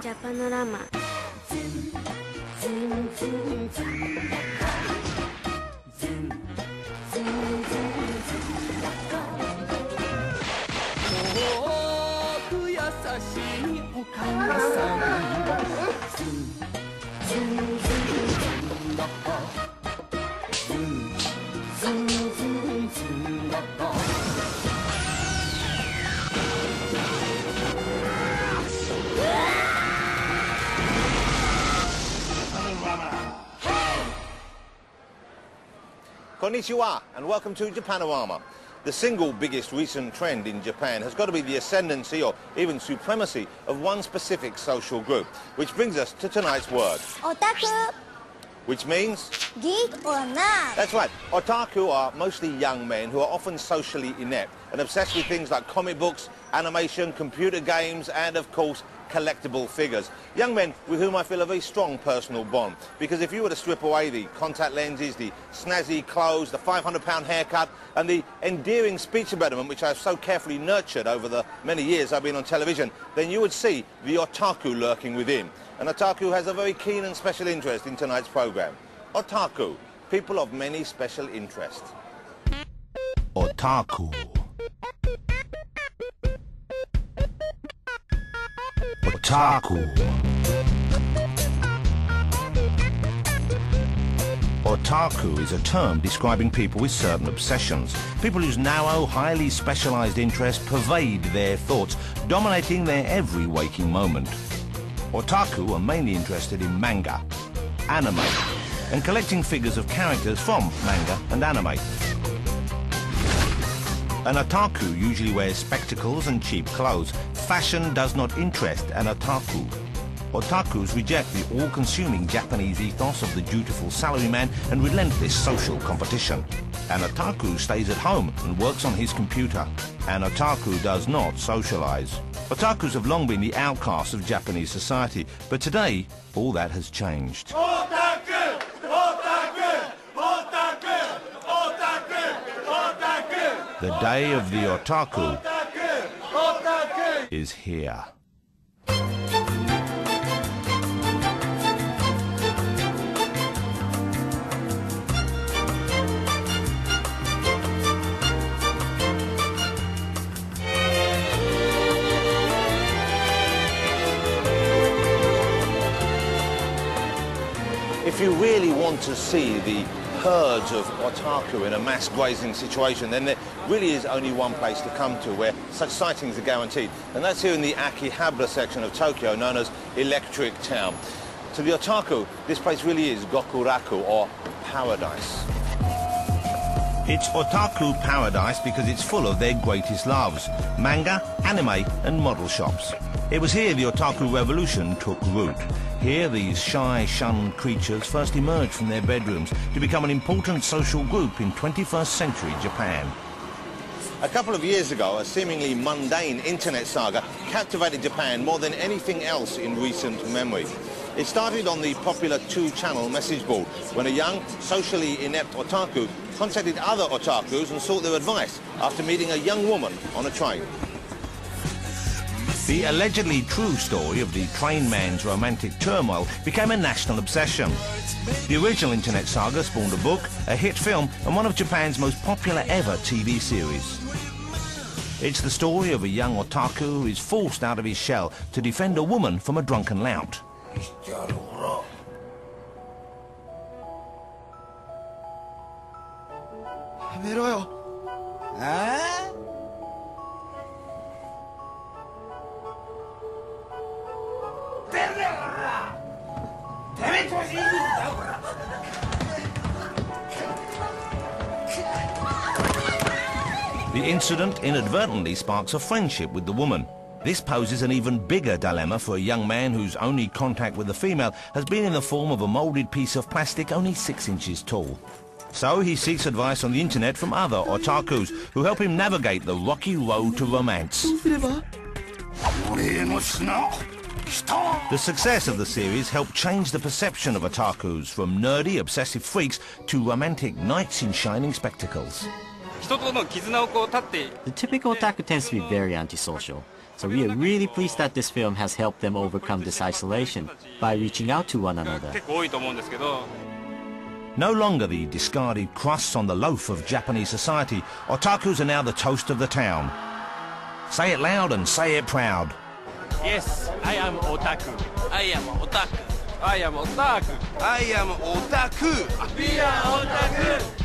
Japanorama. Konnichiwa and welcome to Japanorama. The single biggest recent trend in Japan has got to be the ascendancy or even supremacy of one specific social group, which brings us to tonight's word. Otaku. Which means? Geek or nerd. That's right. Otaku are mostly young men who are often socially inept and obsessed with things like comic books, animation, computer games and, of course, collectible figures. Young men with whom I feel a very strong personal bond, because if you were to strip away the contact lenses, the snazzy clothes, the £500 haircut and the endearing speech impediment which I've so carefully nurtured over the many years I've been on television, then you would see the otaku lurking within. An otaku has a very keen and special interest in tonight's programme. Otaku, people of many special interests. Otaku. Otaku. Otaku is a term describing people with certain obsessions. People whose narrow, highly specialised interests pervade their thoughts, dominating their every waking moment. Otaku are mainly interested in manga, anime, and collecting figures of characters from manga and anime. An otaku usually wears spectacles and cheap clothes. Fashion does not interest an otaku. Otakus reject the all-consuming Japanese ethos of the dutiful salaryman and relentless social competition. An otaku stays at home and works on his computer. An otaku does not socialise. Otakus have long been the outcasts of Japanese society, but today all that has changed. Otaku! Otaku! Otaku! Otaku! Otaku! The day of the otaku is here. If you really want to see the herds of otaku in a mass grazing situation, then there really is only one place to come to where such sightings are guaranteed, and that's here in the Akihabara section of Tokyo, known as Electric Town. To the otaku, this place really is Gokuraku, or paradise. It's otaku paradise because it's full of their greatest loves: manga, anime and model shops. It was here the otaku revolution took root. Here these shy, shunned creatures first emerged from their bedrooms to become an important social group in 21st century Japan. A couple of years ago, a seemingly mundane internet saga captivated Japan more than anything else in recent memory. It started on the popular 2-channel message board when a young, socially inept otaku contacted other otakus and sought their advice after meeting a young woman on a train. The allegedly true story of the train man's romantic turmoil became a national obsession. The original internet saga spawned a book, a hit film and one of Japan's most popular ever TV series. It's the story of a young otaku who is forced out of his shell to defend a woman from a drunken lout. The incident inadvertently sparks a friendship with the woman. This poses an even bigger dilemma for a young man whose only contact with the female has been in the form of a moulded piece of plastic only 6 inches tall. So he seeks advice on the internet from other otakus who help him navigate the rocky road to romance. The success of the series helped change the perception of otakus from nerdy, obsessive freaks to romantic knights in shining spectacles. The typical otaku tends to be very antisocial, So we are really pleased that this film has helped them overcome this isolation by reaching out to one another. 結構多いと思うんですけど。 No longer the discarded crusts on the loaf of Japanese society, otakus are now the toast of the town. Say it loud and say it proud. Yes, I am otaku. I am otaku. I am otaku. I am otaku. We are otaku.